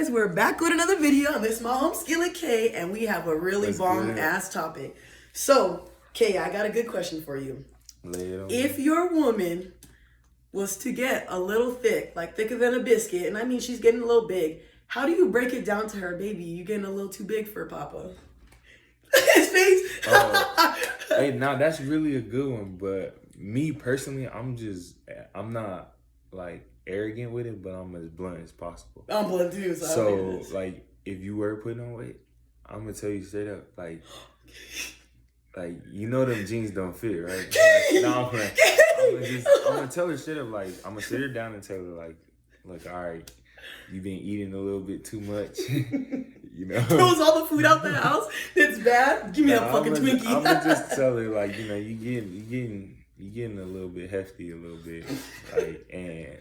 guys, we're back with another video on this my home skillet K, and we have a really bomb ass topic. So K, I got a good question for you. If your woman was to get a little thick, like thicker than a biscuit, and I mean she's getting a little big, how do you break it down to her, baby? You getting a little too big for Papa? His face. Hey, now that's really a good one, but me personally, I'm not like arrogant with it, but I'm as blunt as possible. I'm blunt too, so like if you were putting on weight, I'm gonna tell you straight up, like you know them jeans don't fit, right? No, I'm gonna tell her straight up, like I'm gonna sit her down and tell her, like, look, all right, you've been eating a little bit too much. You know, throws all the food out the house. It's bad. Give me a fucking Twinkie. I'm gonna just tell her, like, you know, you getting a little bit hefty, a little bit, like, and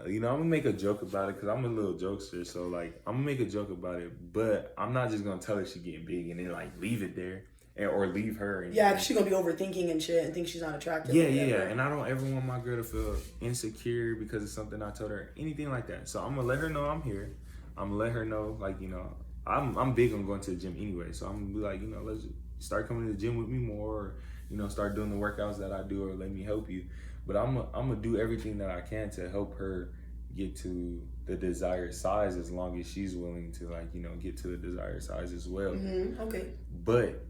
you know, I'm gonna make a joke about it because I'm a little jokester. So like, I'm gonna make a joke about it, but I'm not just gonna tell her she getting big and then like leave it there. Or leave her. And, yeah, she's gonna be overthinking and shit and think she's not attractive. Yeah. And I don't ever want my girl to feel insecure because of something I told her, anything like that. So I'm gonna let her know I'm here. I'm gonna let her know, like, you know, I'm big on going to the gym anyway. So I'm gonna be like, you know, let's start coming to the gym with me more, or, you know, start doing the workouts that I do, or let me help you. But I'm gonna do everything that I can to help her get to the desired size, as long as she's willing to, like, you know, get to the desired size as well. Mm-hmm. Okay. But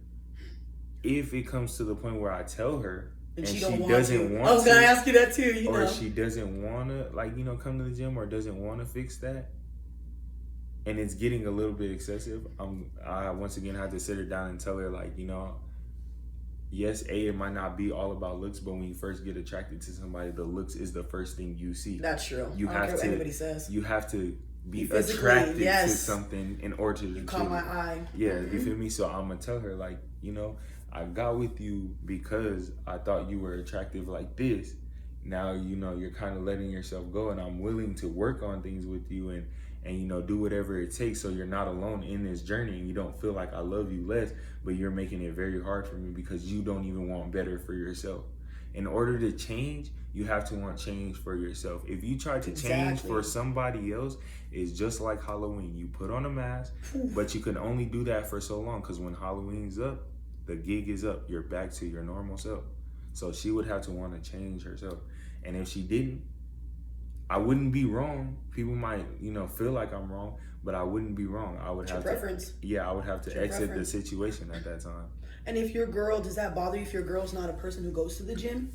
if it comes to the point where I tell her and she doesn't want to, I was gonna ask you that too, you know, or she doesn't want to, like, you know, come to the gym, or doesn't want to fix that, and it's getting a little bit excessive, I once again have to sit her down and tell her, like, you know, yes, it might not be all about looks, but when you first get attracted to somebody, the looks is the first thing you see. That's true. You I have don't care to. What anybody says. You have to be attracted to something in order to. You caught my eye. Yeah, mm-hmm. You feel me? So I'm gonna tell her, like, you know, I got with you because I thought you were attractive like this. Now, you know, you're kind of letting yourself go, and I'm willing to work on things with you and you know, do whatever it takes, so you're not alone in this journey and you don't feel like I love you less, but you're making it very hard for me because you don't even want better for yourself. In order to change, you have to want change for yourself. If you try to change for somebody else, it's just like Halloween. You put on a mask, but you can only do that for so long, because when Halloween's up, the gig is up. You're back to your normal self. So she would have to want to change herself. And if she didn't, I wouldn't be wrong. People might, you know, feel like I'm wrong, but I wouldn't be wrong. I would have to. Yeah, I would have to exit the situation at that time. And if your girl, does that bother you if your girl's not a person who goes to the gym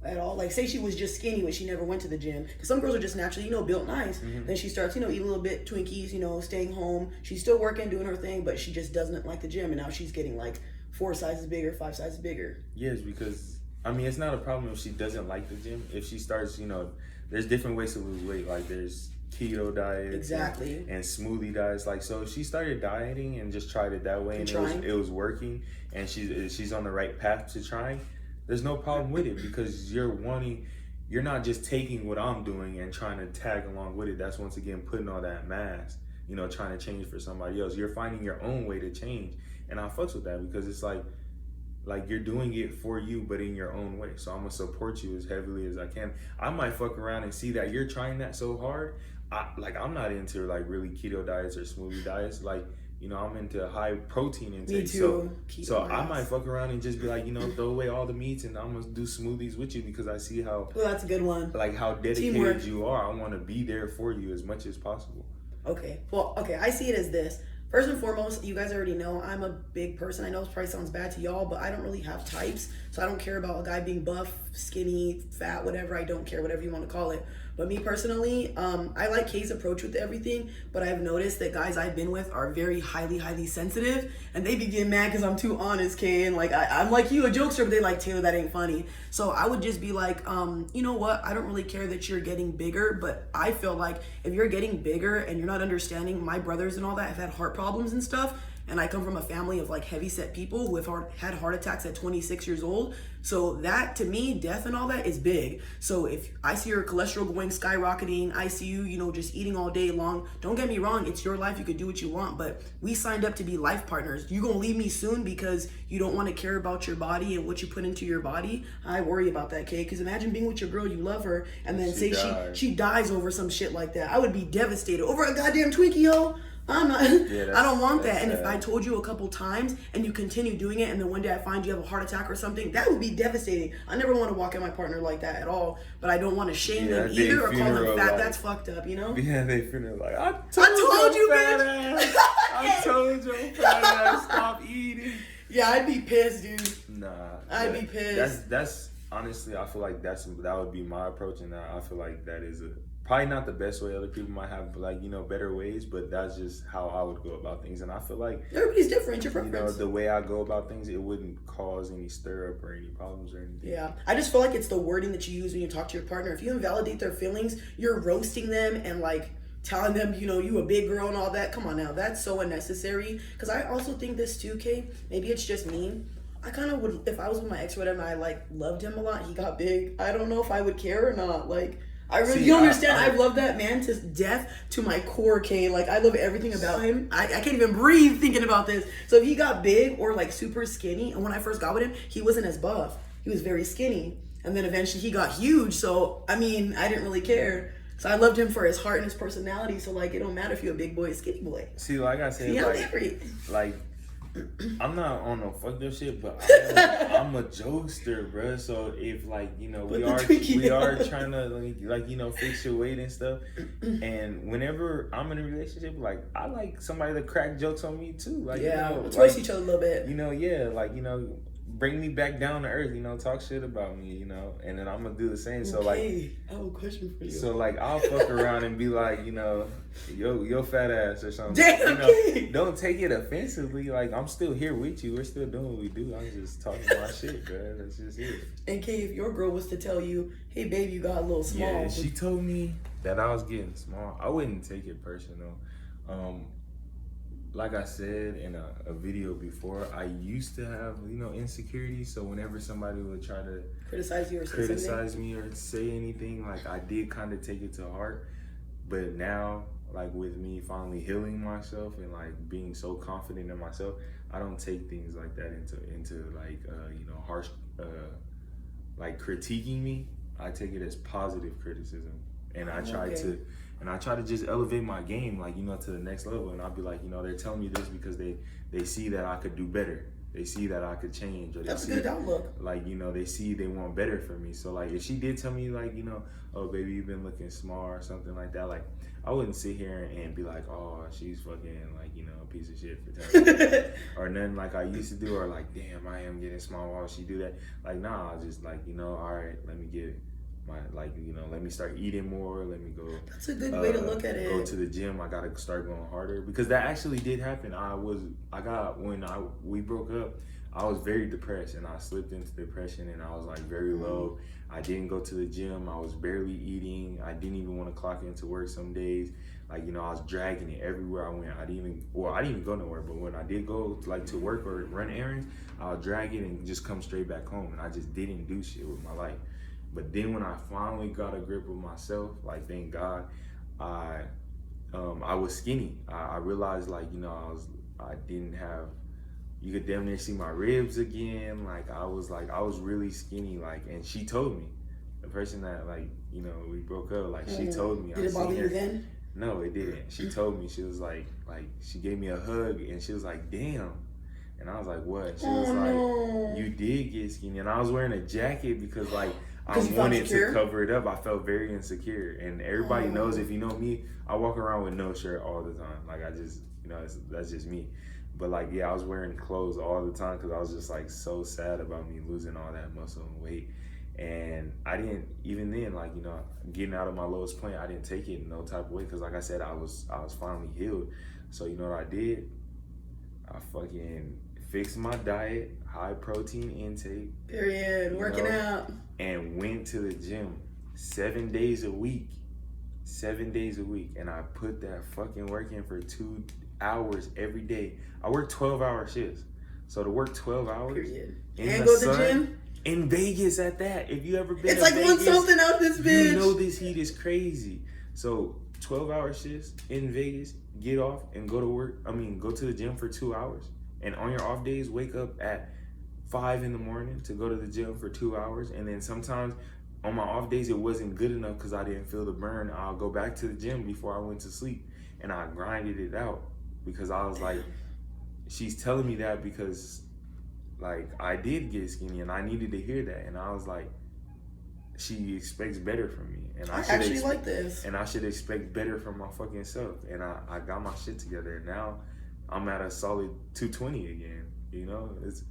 at all? Like, say she was just skinny when she never went to the gym. Because some girls are just naturally, you know, built nice. Mm-hmm. Then she starts, you know, eating a little bit Twinkies, you know, staying home. She's still working, doing her thing, but she just doesn't like the gym. And now she's getting like 4 sizes bigger, 5 sizes bigger. Yes, because, I mean, it's not a problem if she doesn't like the gym. If she starts, you know, there's different ways to lose weight. Like, there's keto diets and smoothie diets. Like, so if she started dieting and just tried it that way and it was working, and she's on the right path to trying, there's no problem with it, because you're not just taking what I'm doing and trying to tag along with it. That's once again putting on that mask, you know, trying to change for somebody else. You're finding your own way to change, and I fucks with that, because it's like you're doing it for you, but in your own way. So I'm gonna support you as heavily as I can. I might fuck around and see that you're trying that so hard. I'm not into like really keto diets or smoothie diets. Like, you know, I'm into high protein intake. Me too. So I might fuck around and just be like, you know, throw away all the meats and I'm gonna do smoothies with you, because I see how. Well, that's a good one. Like how dedicated you are. I want to be there for you as much as possible. Okay. Well, okay. I see it as this. First and foremost, you guys already know I'm a big person. I know this probably sounds bad to y'all, but I don't really have types. So I don't care about a guy being buff, skinny, fat, whatever. I don't care, whatever you want to call it. But me personally, I like Kay's approach with everything, but I've noticed that guys I've been with are very highly sensitive, and they be getting mad because I'm too honest, Kay, and like I'm like you, a jokester, but they like, Taylor, that ain't funny. So I would just be like, you know what, I don't really care that you're getting bigger, but I feel like if you're getting bigger and you're not understanding, my brothers and all that have had heart problems and stuff, and I come from a family of like heavy set people who have had heart attacks at 26 years old. So that, to me, death and all that is big. So if I see your cholesterol going skyrocketing, I see you, just eating all day long, don't get me wrong, it's your life, you could do what you want, but we signed up to be life partners. You gonna leave me soon because you don't want to care about your body and what you put into your body? I worry about that, Kay, because imagine being with your girl, you love her, and then she dies over some shit like that. I would be devastated. Over a goddamn Twinkie, yo. I'm not. Yeah, I don't want that. And if I told you a couple times and you continue doing it, and then one day I find you have a heart attack or something, that would be devastating. I never want to walk at my partner like that at all. But I don't want to shame them either or call them fat. That's fucked up, Yeah, they funeral like, I told you, fat bitch. ass. I told you, fat ass, stop eating. Yeah, I'd be pissed, dude. Nah, I'd be pissed. That's honestly, I feel like that would be my approach, and I feel like that is probably not the best way. Other people might have better ways, but that's just how I would go about things. And I feel like everybody's different. Your preference. The way I go about things, it wouldn't cause any stir up or any problems or anything. Yeah, I just feel like it's the wording that you use when you talk to your partner. If you invalidate their feelings, you're roasting them and like telling them, you a big girl and all that. Come on now, that's so unnecessary. Because I also think this too, Kay. Maybe it's just me. I kind of would, if I was with my ex or whatever, and I loved him a lot. He got big. I don't know if I would care or not. I really, you don't understand. I love that man to death, to my core, Kay. I love everything about him. I can't even breathe thinking about this. So if he got big or super skinny, and when I first got with him, he wasn't as buff. He was very skinny. And then eventually he got huge. So, I didn't really care. So I loved him for his heart and his personality. So it don't matter if you're a big boy or skinny boy. See, like I said, I'm not on no fucked up shit, but I'm a jokester, bro. So if we are trying to fix your weight and stuff, and whenever I'm in a relationship, I like somebody to crack jokes on me too. Let's roast each other a little bit. Bring me back down to earth. Talk shit about me, and then I'm gonna do the same. So I have a question for you. So I'll fuck around and be like, yo fat ass or something. Damn, don't take it offensively. I'm still here with you. We're still doing what we do. I'm just talking my shit, bro. That's just it. And Kay, if your girl was to tell you, hey babe, you got a little small. Yeah, she told me that I was getting small, I wouldn't take it personal. Like I said in a video before, I used to have, insecurities. So whenever somebody would try to criticize you or criticize me or say anything, I did kind of take it to heart. But now, with me finally healing myself and being so confident in myself, I don't take things like that into harsh critiquing me. I take it as positive criticism, and I try to. And I try to just elevate my game, to the next level. And I'll be like, they're telling me this because they see that I could do better. They see that I could change. Or that's a good outlook. They see they want better for me. So, if she did tell me, oh, baby, you've been looking small or something like that, I wouldn't sit here and be like, oh, she's fucking, a piece of shit for telling me. Or nothing like I used to do. Or damn, I am getting small. Why would she do that? Nah, I'll just, all right, let me get it. Let me start eating more. Let me go. That's a good way to look at it. Go to the gym. I gotta start going harder because that actually did happen. When we broke up, I was very depressed and I slipped into depression and I was very low. I didn't go to the gym. I was barely eating. I didn't even want to clock into work some days. I was dragging it everywhere I went. I didn't even go nowhere. But when I did go to work or run errands, I would drag it and just come straight back home. And I just didn't do shit with my life. But then when I finally got a grip of myself, thank God, I was skinny. I realized I didn't have, you could damn near see my ribs again. I was really skinny. And she told me, the person that we broke up, she told me. Did it bother you then? No, it didn't. She told me, she was she gave me a hug and she was like, damn. And I was like, what? She was no. You did get skinny. And I was wearing a jacket because I wanted to cover it up. I felt very insecure. And everybody knows, if you know me, I walk around with no shirt all the time. I just, that's just me. But I was wearing clothes all the time because I was just so sad about me losing all that muscle and weight. And I didn't, even then, getting out of my lowest point, I didn't take it in no type of way because I said, I was finally healed. So you know what I did? I fucking fixed my diet, high protein intake. Period. Working out. And went to the gym 7 days a week. 7 days a week. And I put that fucking work in for hours every day. I work 12-hour shifts. So to work 12 hours and go to the gym in Vegas at that. If you ever been it's like Vegas, doing something out this bitch. You know this heat is crazy. So 12-hour shifts in Vegas, get off and go to work. Go to the gym for 2 hours. And on your off days, wake up at 5 in the morning to go to the gym for 2 hours. And then sometimes on my off days, it wasn't good enough because I didn't feel the burn. I'll go back to the gym before I went to sleep. And I grinded it out because I was like, she's telling me that because like I did get skinny and I needed to hear that. And I was like, she expects better from me. And I should actually like this. And I should expect better from my fucking self. And I got my shit together. And now I'm at a solid 220 again. You know, it's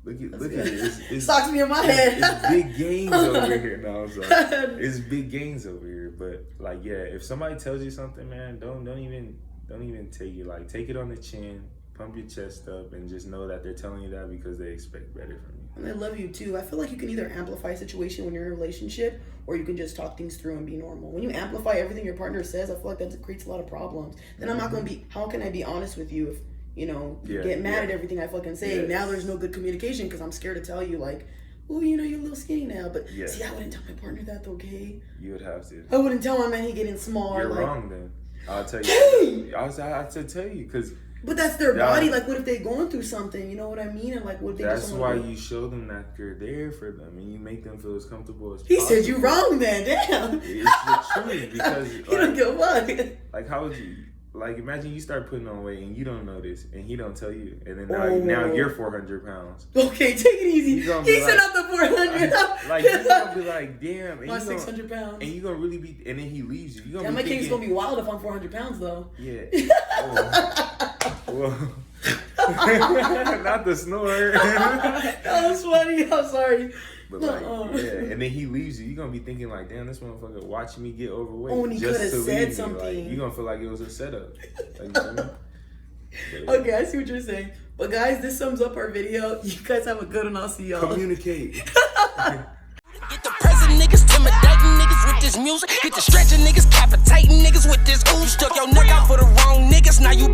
look at it. It's socks me in my head. It's big gains over here now. So it's big gains over here. But like, yeah, if somebody tells you something, man, don't even take it. Like, take it on the chin, pump your chest up, and just know that they're telling you that because they expect better from you. And they love you too. I feel like you can either amplify a situation when you're in a relationship, or you can just talk things through and be normal. When you amplify everything your partner says, I feel like that creates a lot of problems. Then I'm not going to be, how can I be honest with you if, you get mad at everything I fucking say? Yes. Now there's no good communication because I'm scared to tell you, like, oh, you're a little skinny now. But see, I wouldn't tell my partner that, okay? You would have to. I wouldn't tell my man he getting small. You're like, wrong then. I'll tell you. I have to tell you because. But that's their body. Like, what if they're going through something? You know what I mean? And like, what if they That's why you show them that you're there for them and you make them feel as comfortable as possible. He said you wrong then. Damn. It's the truth because you don't give a fuck. Like, how would you? Like, imagine you start putting on weight and you don't know this and he don't tell you, and then now you're 400 pounds. Okay, take it easy. He said up to 400. Like, you're gonna be like, damn. And I'm 600 pounds. And you're gonna really be, and then he leaves you. You're gonna my king's gonna be wild if I'm 400 pounds though. Yeah. Whoa. Not the snore. That was funny. I'm sorry. But like, and then he leaves you. You're gonna be thinking like, damn, this motherfucker watching me get overweight. Oh, when he could have said something. Like, you're gonna feel like it was a setup. Okay, I see what you're saying. But guys, this sums up our video. You guys have a good one. I'll see y'all. Communicate. Get the present niggas intimidating niggas with this music. Get the stretching niggas capitating niggas with this ooze. Stuck your neck out for the wrong niggas. Now you